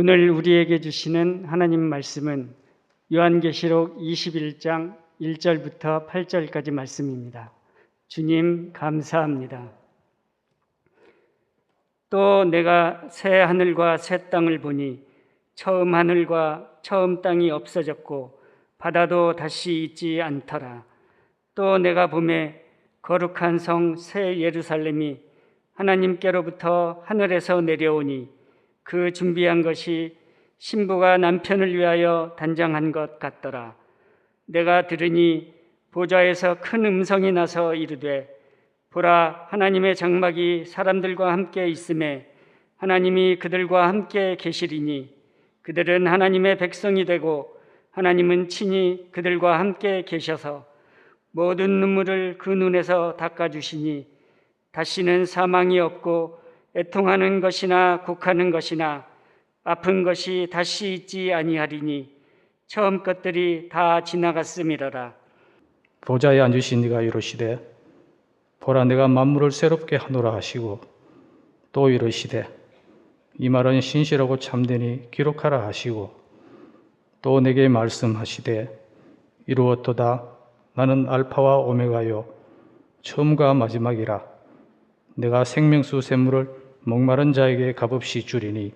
오늘 우리에게 주시는 하나님 말씀은 요한계시록 21장 1절부터 8절까지 말씀입니다. 주님 감사합니다. 또 내가 새 하늘과 새 땅을 보니 처음 하늘과 처음 땅이 없어졌고 바다도 다시 있지 않더라. 또 내가 보매 거룩한 성 새 예루살렘이 하나님께로부터 하늘에서 내려오니 그 준비한 것이 신부가 남편을 위하여 단장한 것 같더라. 내가 들으니 보좌에서 큰 음성이 나서 이르되 보라, 하나님의 장막이 사람들과 함께 있음에 하나님이 그들과 함께 계시리니 그들은 하나님의 백성이 되고 하나님은 친히 그들과 함께 계셔서 모든 눈물을 그 눈에서 닦아주시니 다시는 사망이 없고 애통하는 것이나 곡하는 것이나 아픈 것이 다시 있지 아니하리니 처음 것들이 다 지나갔음이로라. 보좌에 앉으신 이가 이르시되 보라, 내가 만물을 새롭게 하노라 하시고 또 이르시되 이 말은 신실하고 참되니 기록하라 하시고 또 내게 말씀하시되 이루었도다. 나는 알파와 오메가요 처음과 마지막이라. 내가 생명수 샘물을 목마른 자에게 값없이 주리니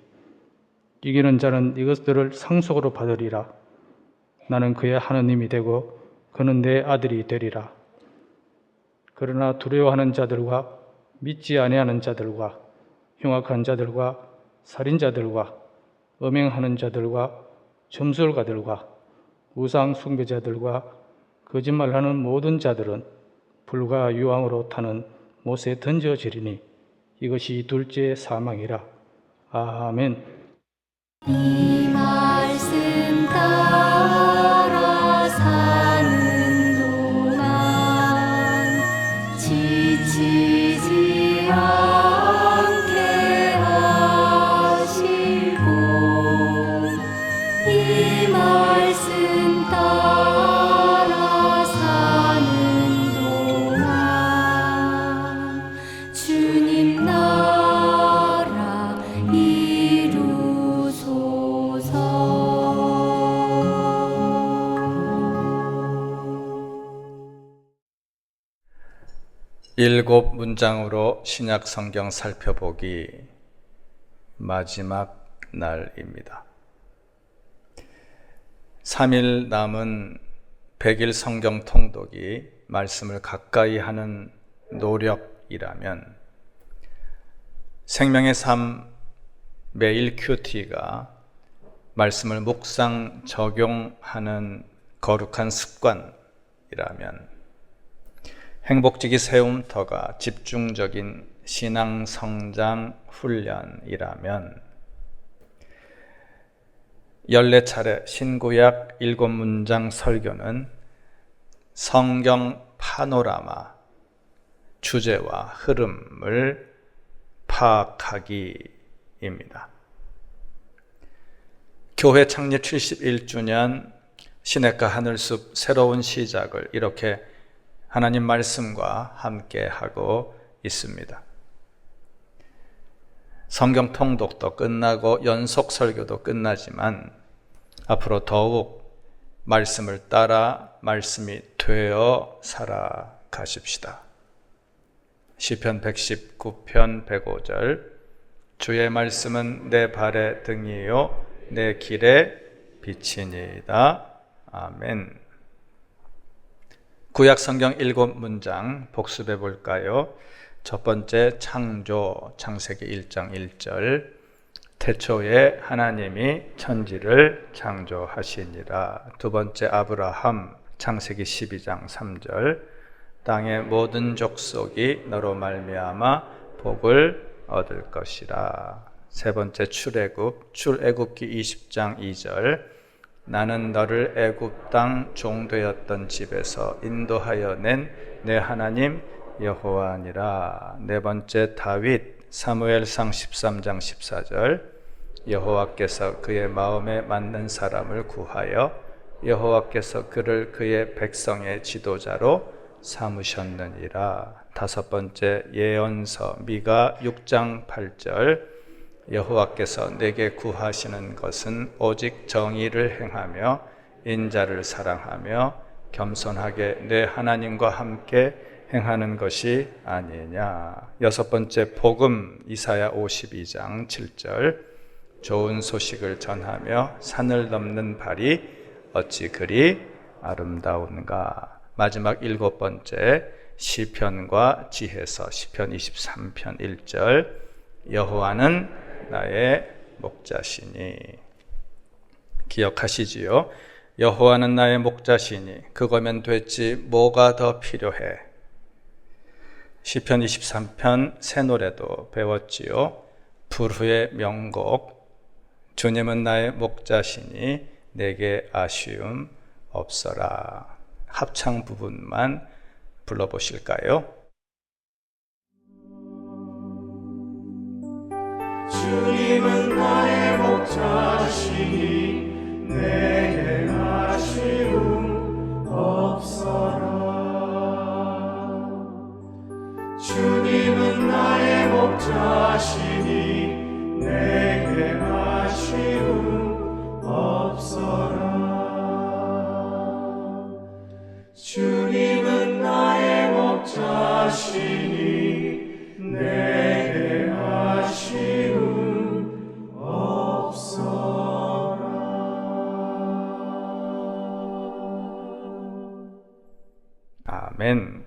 이기는 자는 이것들을 상속으로 받으리라. 나는 그의 하나님이 되고 그는 내 아들이 되리라. 그러나 두려워하는 자들과 믿지 아니하는 자들과 흉악한 자들과 살인자들과 음행하는 자들과 점술가들과 우상 숭배자들과 거짓말하는 모든 자들은 불과 유황으로 타는 못에 던져지리니 이것이 둘째 사망이라. 아멘. 이 말씀 따라 사는 동안 지치지 않게 하시고 이 말씀 따라 사는 동안 주님 나라 일곱 문장으로 신약 성경 살펴보기 마지막 날입니다. 3일 남은 100일 성경 통독이 말씀을 가까이 하는 노력이라면 생명의 삶 매일 큐티가 말씀을 묵상 적용하는 거룩한 습관이라면 행복지기 세움터가 집중적인 신앙 성장 훈련이라면 14차례 신구약 7문장 설교는 성경 파노라마, 주제와 흐름을 파악하기입니다. 교회 창립 71주년 시냇가 하늘숲 새로운 시작을 이렇게 하나님 말씀과 함께 하고 있습니다. 성경 통독도 끝나고 연속 설교도 끝나지만 앞으로 더욱 말씀을 따라 말씀이 되어 살아가십시다. 시편 119편 105절 주의 말씀은 내 발의 등이요 내 길의 빛이니이다. 아멘. 구약 성경 7문장 복습해 볼까요? 첫 번째 창조, 창세기 1장 1절 태초에 하나님이 천지를 창조하시니라. 두 번째 아브라함, 창세기 12장 3절 땅의 모든 족속이 너로 말미암아 복을 얻을 것이라. 세 번째 출애굽기 20장 2절 나는 너를 애굽 땅 종되었던 집에서 인도하여 낸 내 하나님 여호와니라. 네 번째 다윗 사무엘상 13장 14절 여호와께서 그의 마음에 맞는 사람을 구하여 여호와께서 그를 그의 백성의 지도자로 삼으셨느니라. 다섯 번째 예언서 미가 6장 8절 여호와께서 내게 구하시는 것은 오직 정의를 행하며 인자를 사랑하며 겸손하게 내 하나님과 함께 행하는 것이 아니냐. 여섯 번째 복음 이사야 52장 7절. 좋은 소식을 전하며 산을 넘는 발이 어찌 그리 아름다운가. 마지막 일곱 번째 시편과 지혜서 시편 23편 1절. 여호와는 나의 목자시니. 기억하시지요? 여호와는 나의 목자시니 그거면 됐지 뭐가 더 필요해? 시편 23편 새 노래도 배웠지요. 불후의 명곡. 주님은 나의 목자시니 내게 아쉬움 없어라. 합창 부분만 불러보실까요? 주님은 나의 목자시니 내게 아쉬움 없어라. 주님은 나의 목자시니 내게 아쉬움 없어라. 주님은 나의 목자시니 내게 아쉬움 없어라. 아멘.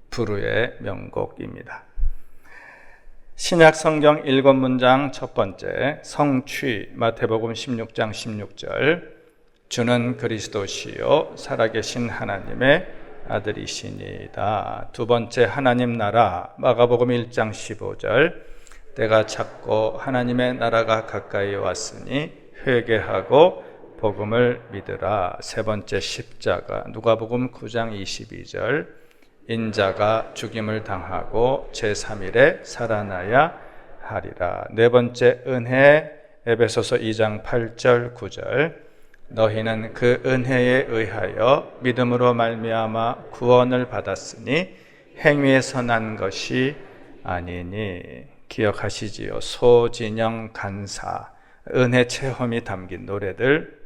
불후의 명곡입니다. 신약 성경 일곱 문장 첫 번째 성취 마태복음 16장 16절. 주는 그리스도시요 살아계신 하나님의 아들이시니이다. 두 번째 하나님 나라 마가복음 1장 15절. 때가 찼고 하나님의 나라가 가까이 왔으니 회개하고 복음을 믿으라. 세 번째 십자가 누가복음 9장 22절. 인자가 죽임을 당하고 제3일에 살아나야 하리라. 네 번째 은혜 에베소서 2장 8절 9절. 너희는 그 은혜에 의하여 믿음으로 말미암아 구원을 받았으니 행위에서 난 것이 아니니. 기억하시지요? 소진영 간사 은혜 체험이 담긴 노래들.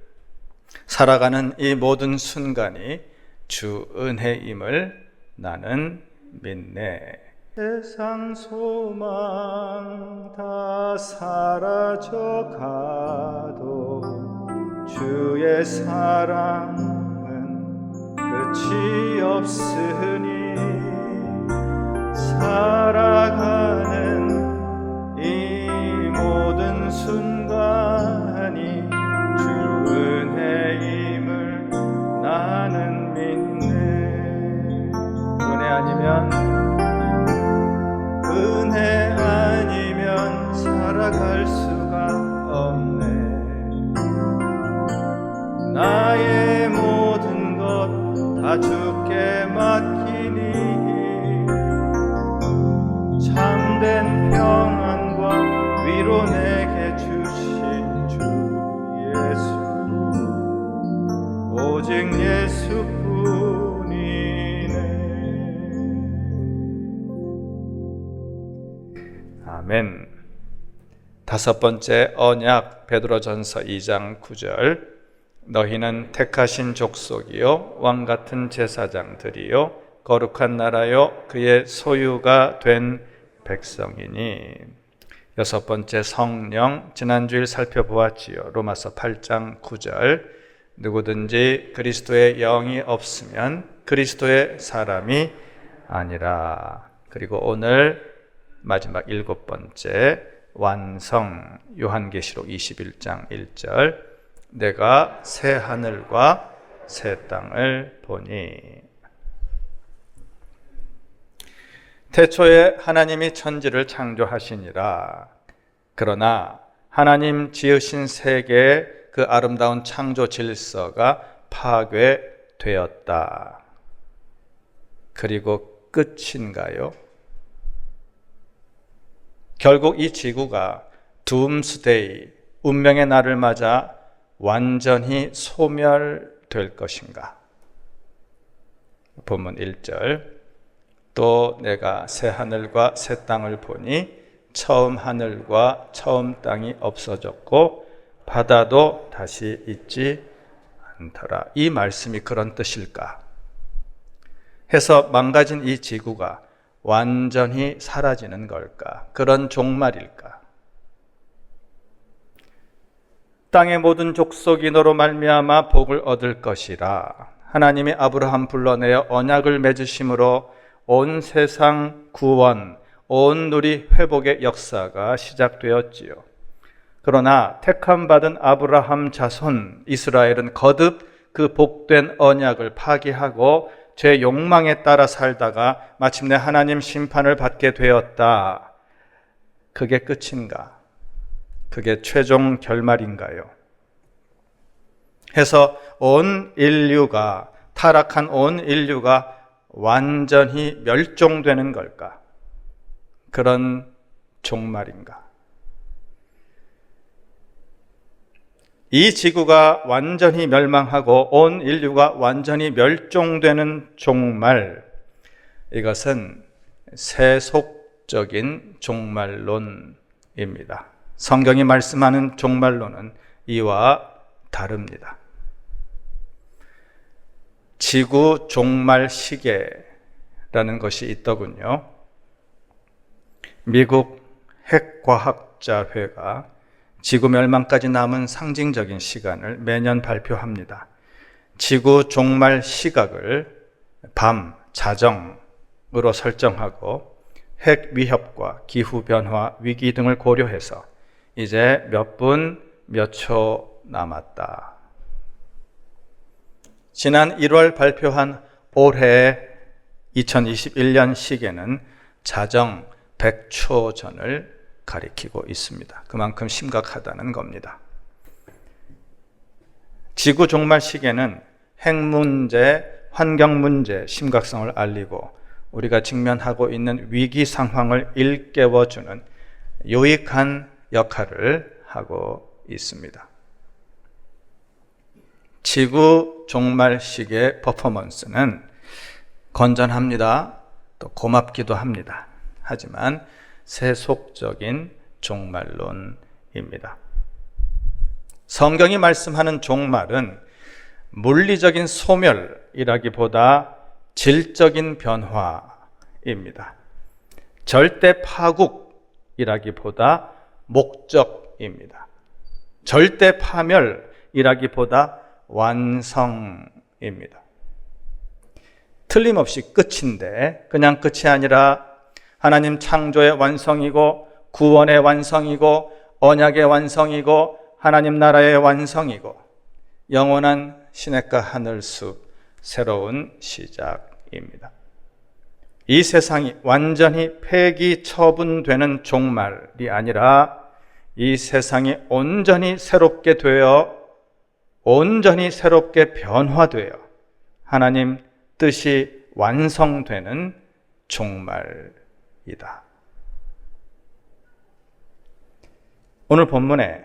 살아가는 이 모든 순간이 주 은혜임을 나는 믿네. 세상 소망 다 사라져가도 주의 사랑은 끝이 없으니 살아가는 이 모든 순간이 주 은혜임을 나는 믿네. 은혜 아니면 살아갈 수가 없네. 나의 모든 것 다 주께 맡기니 참된 평안과 위로 내게 주신 주 예수 오직 예수뿐이네. 아멘. 다섯 번째 언약 베드로전서 2장 9절. 너희는 택하신 족속이요 왕같은 제사장들이요 거룩한 나라요 그의 소유가 된 백성이니. 여섯 번째 성령 지난주일 살펴보았지요. 로마서 8장 9절. 누구든지 그리스도의 영이 없으면 그리스도의 사람이 아니라. 그리고 오늘 마지막 일곱 번째 완성 요한계시록 21장 1절. 내가 새 하늘과 새 땅을 보니. 태초에 하나님이 천지를 창조하시니라. 그러나 하나님 지으신 세계의 그 아름다운 창조 질서가 파괴되었다. 그리고 끝인가요? 결국 이 지구가 둠스데이, 운명의 날을 맞아 완전히 소멸될 것인가? 본문 1절. 또 내가 새 하늘과 새 땅을 보니 처음 하늘과 처음 땅이 없어졌고 바다도 다시 있지 않더라. 이 말씀이 그런 뜻일까? 해서 망가진 이 지구가 완전히 사라지는 걸까? 그런 종말일까? 땅의 모든 족속이 너로 말미암아 복을 얻을 것이라. 하나님이 아브라함 불러내어 언약을 맺으심으로 온 세상 구원, 온 누리 회복의 역사가 시작되었지요. 그러나 택함받은 아브라함 자손 이스라엘은 거듭 그 복된 언약을 파기하고 죄 욕망에 따라 살다가 마침내 하나님 심판을 받게 되었다. 그게 끝인가? 그게 최종 결말인가요? 해서 타락한 온 인류가 완전히 멸종되는 걸까? 그런 종말인가? 이 지구가 완전히 멸망하고 온 인류가 완전히 멸종되는 종말, 이것은 세속적인 종말론입니다. 성경이 말씀하는 종말론은 이와 다릅니다. 지구 종말 시계라는 것이 있더군요. 미국 핵과학자회가 지구 멸망까지 남은 상징적인 시간을 매년 발표합니다. 지구 종말 시각을 밤, 자정으로 설정하고 핵 위협과 기후 변화, 위기 등을 고려해서 이제 몇 분, 몇 초 남았다. 지난 1월 발표한 올해 2021년 시계는 자정 100초 전을 가리키고 있습니다. 그만큼 심각하다는 겁니다. 지구 종말 시계는 핵 문제, 환경 문제 심각성을 알리고 우리가 직면하고 있는 위기 상황을 일깨워주는 유익한 역할을 하고 있습니다. 지구 종말 시계 퍼포먼스는 건전합니다. 또 고맙기도 합니다. 하지만 세속적인 종말론입니다. 성경이 말씀하는 종말은 물리적인 소멸이라기보다 질적인 변화입니다. 절대 파국이라기보다 목적입니다. 절대 파멸이라기보다 완성입니다. 틀림없이 끝인데 그냥 끝이 아니라 하나님 창조의 완성이고 구원의 완성이고 언약의 완성이고 하나님 나라의 완성이고 영원한 시냇가 하늘숲 새로운 시작입니다. 이 세상이 완전히 폐기 처분되는 종말이 아니라 이 세상이 온전히 새롭게 되어 온전히 새롭게 변화되어 하나님 뜻이 완성되는 종말이다. 오늘 본문에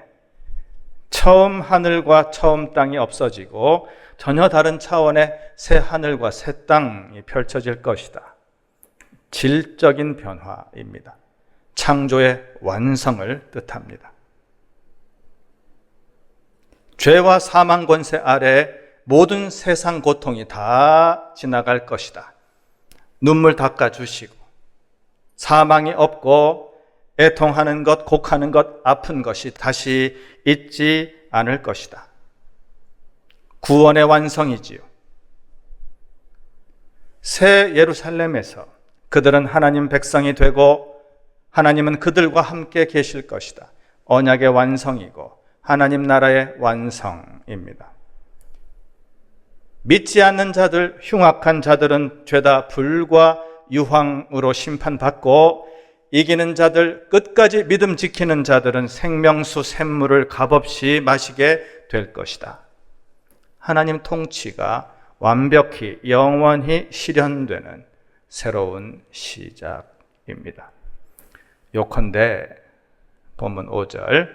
처음 하늘과 처음 땅이 없어지고 전혀 다른 차원의 새 하늘과 새 땅이 펼쳐질 것이다. 질적인 변화입니다. 창조의 완성을 뜻합니다. 죄와 사망 권세 아래 모든 세상 고통이 다 지나갈 것이다. 눈물 닦아주시고 사망이 없고 애통하는 것, 곡하는 것, 아픈 것이 다시 있지 않을 것이다. 구원의 완성이지요. 새 예루살렘에서 그들은 하나님 백성이 되고 하나님은 그들과 함께 계실 것이다. 언약의 완성이고 하나님 나라의 완성입니다. 믿지 않는 자들, 흉악한 자들은 죄다 불과 유황으로 심판받고 이기는 자들, 끝까지 믿음 지키는 자들은 생명수 샘물을 값없이 마시게 될 것이다. 하나님 통치가 완벽히 영원히 실현되는 새로운 시작입니다. 요컨대 본문 5절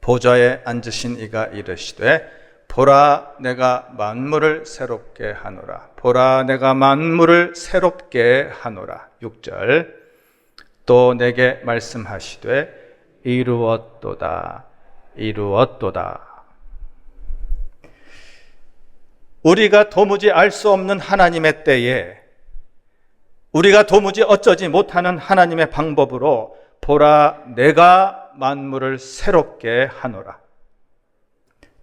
보좌에 앉으신 이가 이르시되 보라 내가 만물을 새롭게 하노라. 보라 내가 만물을 새롭게 하노라. 6절 또 내게 말씀하시되 이루었도다, 이루었도다. 우리가 도무지 알 수 없는 하나님의 때에, 우리가 도무지 어쩌지 못하는 하나님의 방법으로 보라 내가 만물을 새롭게 하노라.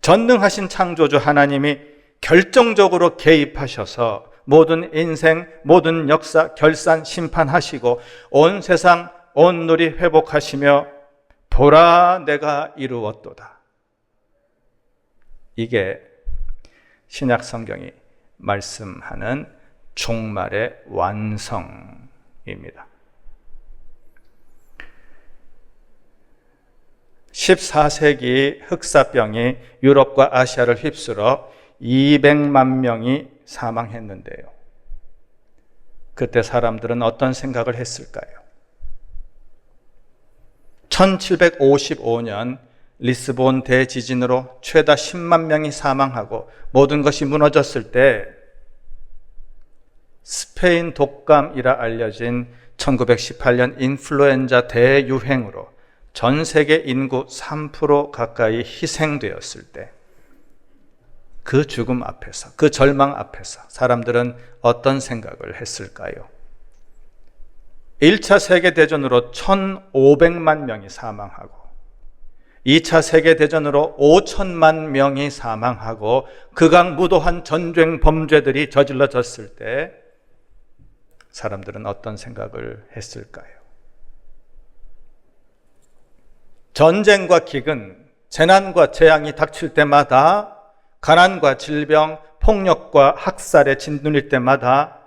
전능하신 창조주 하나님이 결정적으로 개입하셔서 모든 인생, 모든 역사 결산 심판하시고 온 세상 온누리 회복하시며 보라 내가 이루었도다. 이게 신약 성경이 말씀하는 종말의 완성입니다. 14세기 흑사병이 유럽과 아시아를 휩쓸어 200만 명이 사망했는데요. 그때 사람들은 어떤 생각을 했을까요? 1755년 리스본 대지진으로 최다 10만 명이 사망하고 모든 것이 무너졌을 때 스페인 독감이라 알려진 1918년 인플루엔자 대유행으로 전 세계 인구 3% 가까이 희생되었을 때 그 죽음 앞에서, 그 절망 앞에서 사람들은 어떤 생각을 했을까요? 1차 세계대전으로 1,500만 명이 사망하고 2차 세계대전으로 5천만 명이 사망하고 극악무도한 전쟁 범죄들이 저질러졌을 때 사람들은 어떤 생각을 했을까요? 전쟁과 기근, 재난과 재앙이 닥칠 때마다 가난과 질병, 폭력과 학살에 짓눌릴 때마다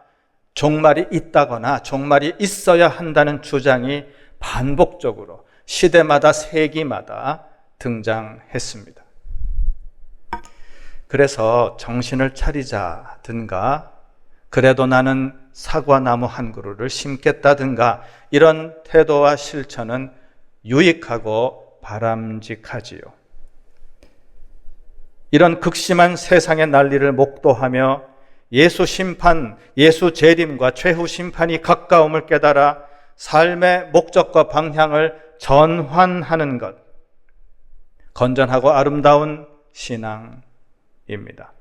종말이 있다거나 종말이 있어야 한다는 주장이 반복적으로 시대마다 세기마다 등장했습니다. 그래서 정신을 차리자든가 그래도 나는 사과나무 한 그루를 심겠다든가 이런 태도와 실천은 유익하고 바람직하지요. 이런 극심한 세상의 난리를 목도하며 예수 심판, 예수 재림과 최후 심판이 가까움을 깨달아 삶의 목적과 방향을 전환하는 것, 건전하고 아름다운 신앙입니다.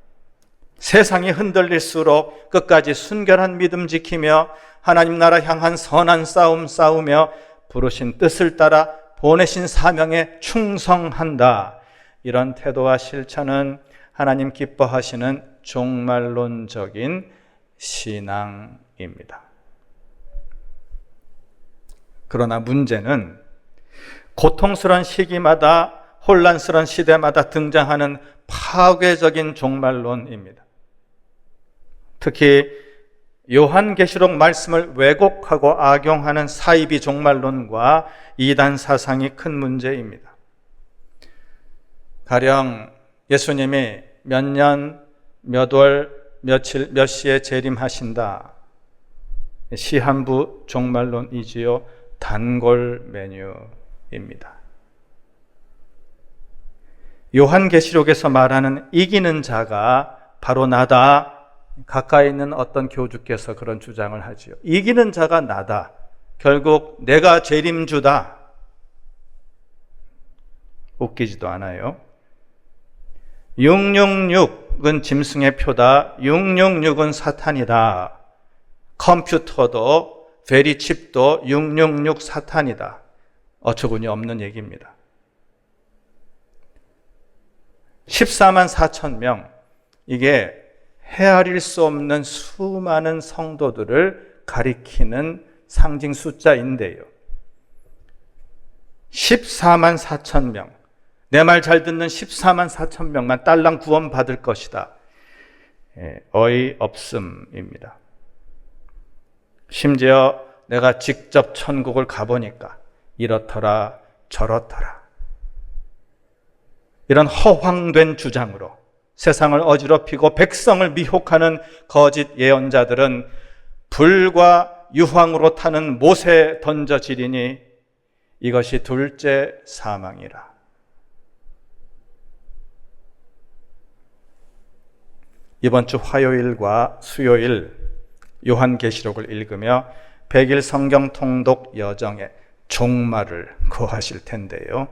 세상이 흔들릴수록 끝까지 순결한 믿음 지키며 하나님 나라 향한 선한 싸움 싸우며 부르신 뜻을 따라 보내신 사명에 충성한다. 이런 태도와 실천은 하나님 기뻐하시는 종말론적인 신앙입니다. 그러나 문제는 고통스러운 시기마다 혼란스러운 시대마다 등장하는 파괴적인 종말론입니다. 특히 요한계시록 말씀을 왜곡하고 악용하는 사이비 종말론과 이단 사상이 큰 문제입니다. 가령 예수님이 몇 년, 몇 월, 며칠, 몇 시에 재림하신다. 시한부 종말론이지요. 단골 메뉴입니다. 요한계시록에서 말하는 이기는 자가 바로 나다. 가까이 있는 어떤 교주께서 그런 주장을 하지요. 이기는 자가 나다. 결국 내가 재림주다. 웃기지도 않아요. 666은 짐승의 표다. 666은 사탄이다. 컴퓨터도 베리칩도 666 사탄이다. 어처구니 없는 얘기입니다. 14만 4천 명, 이게 헤아릴 수 없는 수많은 성도들을 가리키는 상징 숫자인데요. 14만 4천 명, 내 말 잘 듣는 14만 4천 명만 딸랑 구원 받을 것이다. 어이없음입니다. 심지어 내가 직접 천국을 가보니까 이렇더라 저렇더라. 이런 허황된 주장으로 세상을 어지럽히고 백성을 미혹하는 거짓 예언자들은 불과 유황으로 타는 못에 던져지리니 이것이 둘째 사망이라. 이번 주 화요일과 수요일 요한계시록을 읽으며 100일 성경 통독 여정에 종말을 구하실 텐데요.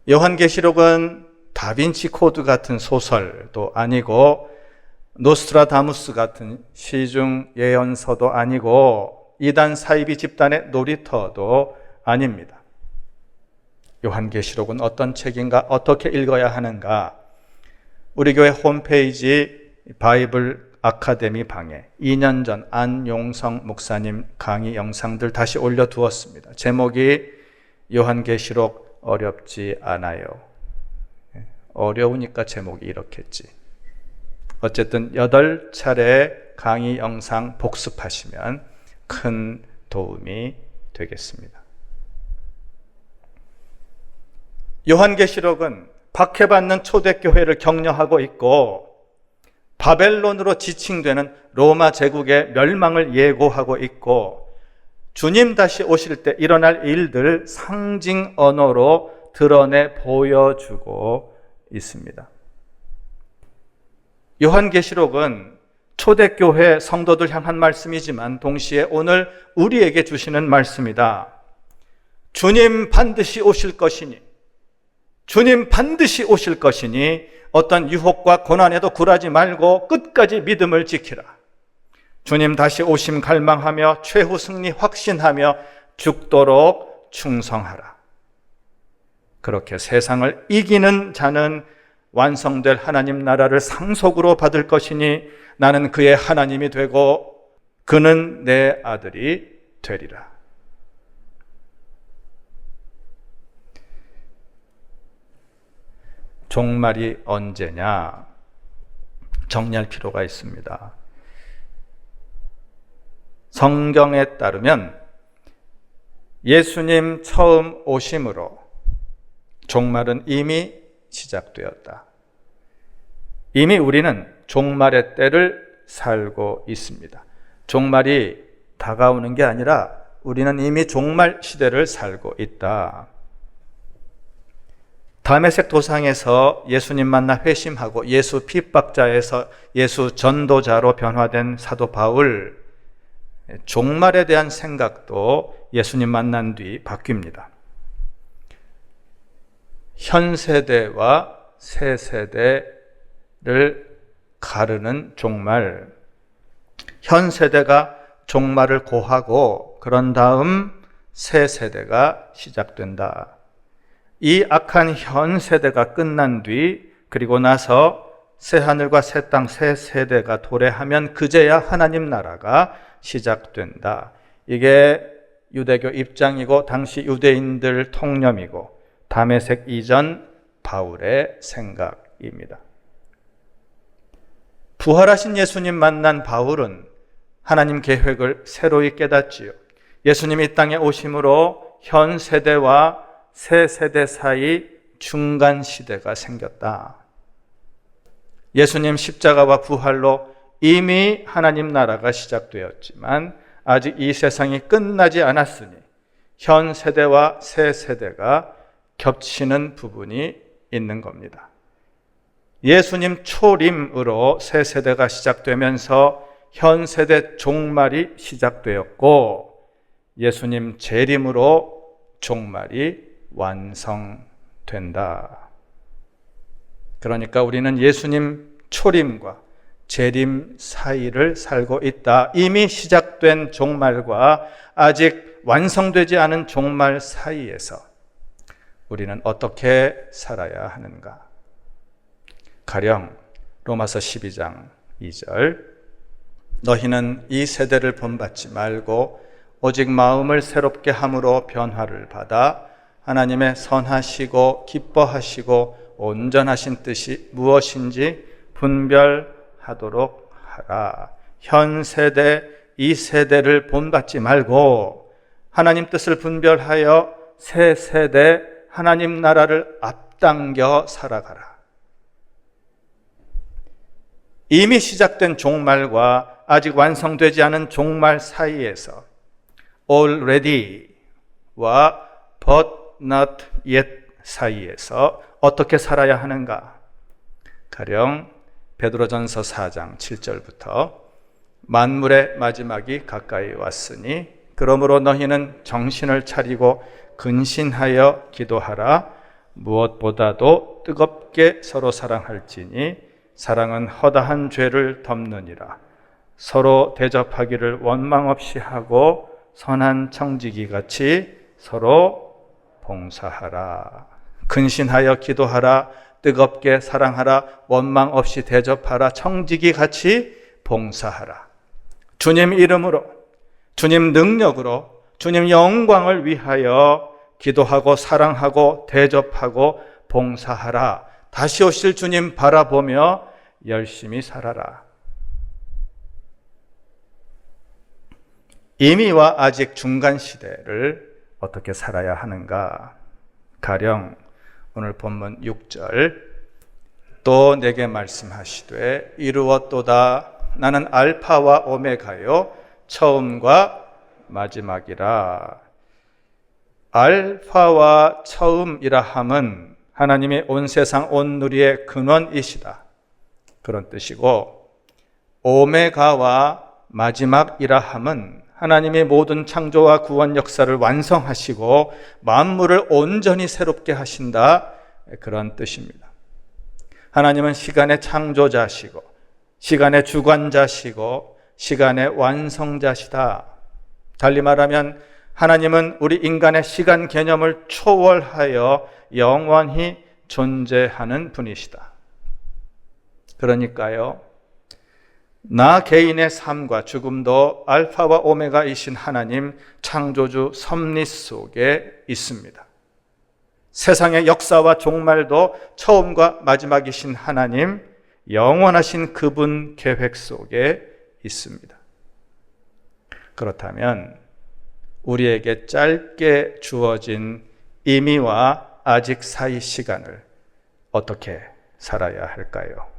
요한계시록은 다빈치 코드 같은 소설도 아니고 노스트라다무스 같은 시중 예언서도 아니고 이단 사이비 집단의 놀이터도 아닙니다. 요한계시록은 어떤 책인가, 어떻게 읽어야 하는가? 우리 교회 홈페이지 바이블 아카데미 방에 2년 전 안용성 목사님 강의 영상들 다시 올려두었습니다. 제목이 요한계시록 어렵지 않아요. 어려우니까 제목이 이렇겠지. 어쨌든 8차례 강의 영상 복습하시면 큰 도움이 되겠습니다. 요한계시록은 박해받는 초대교회를 격려하고 있고 바벨론으로 지칭되는 로마 제국의 멸망을 예고하고 있고 주님 다시 오실 때 일어날 일들 상징 언어로 드러내 보여주고 있습니다. 요한계시록은 초대교회 성도들 향한 말씀이지만 동시에 오늘 우리에게 주시는 말씀이다. 주님 반드시 오실 것이니, 주님 반드시 오실 것이니 어떤 유혹과 고난에도 굴하지 말고 끝까지 믿음을 지키라. 주님 다시 오심 갈망하며 최후 승리 확신하며 죽도록 충성하라. 그렇게 세상을 이기는 자는 완성될 하나님 나라를 상속으로 받을 것이니 나는 그의 하나님이 되고 그는 내 아들이 되리라. 종말이 언제냐? 정리할 필요가 있습니다. 성경에 따르면 예수님 처음 오심으로 종말은 이미 시작되었다. 이미 우리는 종말의 때를 살고 있습니다. 종말이 다가오는 게 아니라 우리는 이미 종말 시대를 살고 있다. 다메섹 도상에서 예수님 만나 회심하고 예수 핍박자에서 예수 전도자로 변화된 사도 바울, 종말에 대한 생각도 예수님 만난 뒤 바뀝니다. 현 세대와 새 세대를 가르는 종말, 현 세대가 종말을 고하고 그런 다음 새 세대가 시작된다. 이 악한 현 세대가 끝난 뒤 그리고 나서 새 하늘과 새 땅, 새 세대가 도래하면 그제야 하나님 나라가 시작된다. 이게 유대교 입장이고 당시 유대인들 통념이고 다메섹 이전 바울의 생각입니다. 부활하신 예수님 만난 바울은 하나님 계획을 새로이 깨닫지요. 예수님이 이 땅에 오심으로 현 세대와 새 세대 사이 중간 시대가 생겼다. 예수님 십자가와 부활로 이미 하나님 나라가 시작되었지만 아직 이 세상이 끝나지 않았으니 현 세대와 새 세대가 겹치는 부분이 있는 겁니다. 예수님 초림으로 새 세대가 시작되면서 현 세대 종말이 시작되었고 예수님 재림으로 종말이 완성된다. 그러니까 우리는 예수님 초림과 재림 사이를 살고 있다. 이미 시작된 종말과 아직 완성되지 않은 종말 사이에서 우리는 어떻게 살아야 하는가? 가령 로마서 12장 2절, 너희는 이 세대를 본받지 말고 오직 마음을 새롭게 함으로 변화를 받아 하나님의 선하시고 기뻐하시고 온전하신 뜻이 무엇인지 분별하도록 하라. 현 세대, 이 세대를 본받지 말고 하나님 뜻을 분별하여 새 세대 하나님 나라를 앞당겨 살아가라. 이미 시작된 종말과 아직 완성되지 않은 종말 사이에서 already와 but not yet 사이에서 어떻게 살아야 하는가? 가령 베드로전서 4장 7절부터 만물의 마지막이 가까이 왔으니 그러므로 너희는 정신을 차리고 근신하여 기도하라. 무엇보다도 뜨겁게 서로 사랑할지니 사랑은 허다한 죄를 덮느니라. 서로 대접하기를 원망 없이 하고 선한 청지기 같이 서로 봉사하라. 근신하여 기도하라. 뜨겁게 사랑하라. 원망 없이 대접하라. 청지기 같이 봉사하라. 주님 이름으로, 주님 능력으로, 주님 영광을 위하여 기도하고 사랑하고 대접하고 봉사하라. 다시 오실 주님 바라보며 열심히 살아라. 이미와 아직 중간 시대를 어떻게 살아야 하는가? 가령 오늘 본문 6절, 또 내게 말씀하시되 이루었도다. 나는 알파와 오메가요 처음과 마지막이라. 알파와 처음이라 함은 하나님이 온 세상 온 누리의 근원이시다, 그런 뜻이고, 오메가와 마지막이라 함은 하나님이 모든 창조와 구원 역사를 완성하시고 만물을 온전히 새롭게 하신다, 그런 뜻입니다. 하나님은 시간의 창조자시고 시간의 주관자시고 시간의 완성자시다. 달리 말하면 하나님은 우리 인간의 시간 개념을 초월하여 영원히 존재하는 분이시다. 그러니까요, 나 개인의 삶과 죽음도 알파와 오메가이신 하나님 창조주 섭리 속에 있습니다. 세상의 역사와 종말도 처음과 마지막이신 하나님 영원하신 그분 계획 속에 있습니다. 그렇다면 우리에게 짧게 주어진 이미와 아직 사이 시간을 어떻게 살아야 할까요?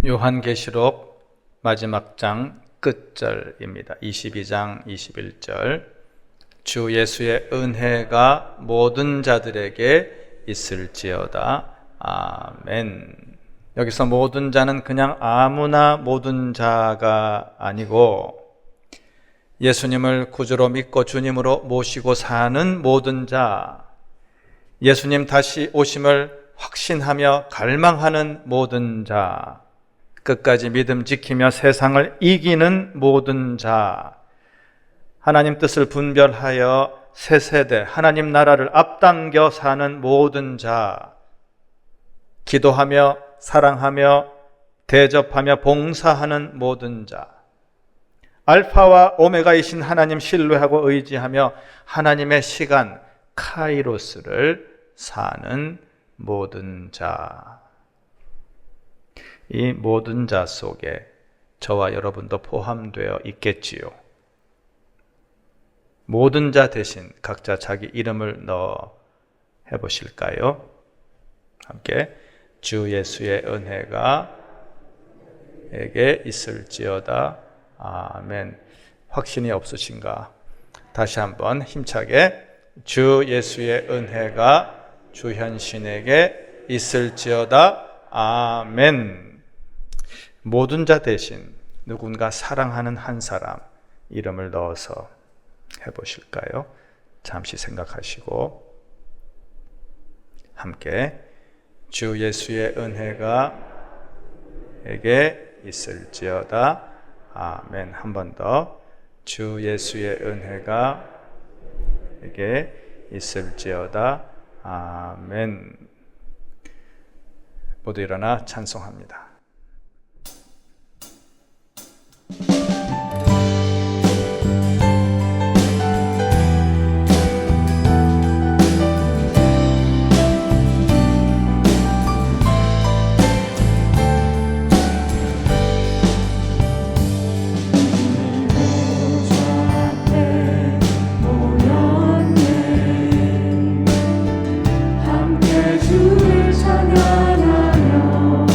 요한계시록 마지막 장 끝절입니다. 22장 21절. 주 예수의 은혜가 모든 자들에게 있을지어다. 아멘. 여기서 모든 자는 그냥 아무나 모든 자가 아니고 예수님을 구주로 믿고 주님으로 모시고 사는 모든 자, 예수님 다시 오심을 확신하며 갈망하는 모든 자, 끝까지 믿음 지키며 세상을 이기는 모든 자, 하나님 뜻을 분별하여 새 세대 하나님 나라를 앞당겨 사는 모든 자, 기도하며 사랑하며 대접하며 봉사하는 모든 자, 알파와 오메가이신 하나님 신뢰하고 의지하며 하나님의 시간 카이로스를 사는 모든 자. 이 모든 자 속에 저와 여러분도 포함되어 있겠지요. 모든 자 대신 각자 자기 이름을 넣어 해보실까요? 함께 주 예수의 은혜가 에게 있을지어다. 아멘. 확신이 없으신가? 다시 한번 힘차게 주 예수의 은혜가 주현신에게 있을지어다. 아멘. 모든 자 대신 누군가 사랑하는 한 사람 이름을 넣어서 해보실까요? 잠시 생각하시고 함께 주 예수의 은혜가 에게 있을지어다. 아멘. 한 번 더. 주 예수의 은혜가 에게 있을지어다. 아멘. 모두 일어나 찬송합니다. 함께 주를 찬양하며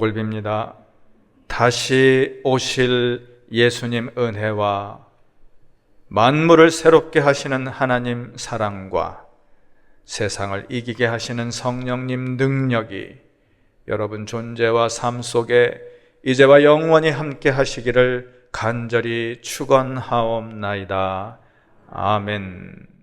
복을 빕니다. 다시 오실 예수님 은혜와 만물을 새롭게 하시는 하나님 사랑과 세상을 이기게 하시는 성령님 능력이 여러분 존재와 삶 속에 이제와 영원히 함께 하시기를 간절히 축원하옵나이다. 아멘.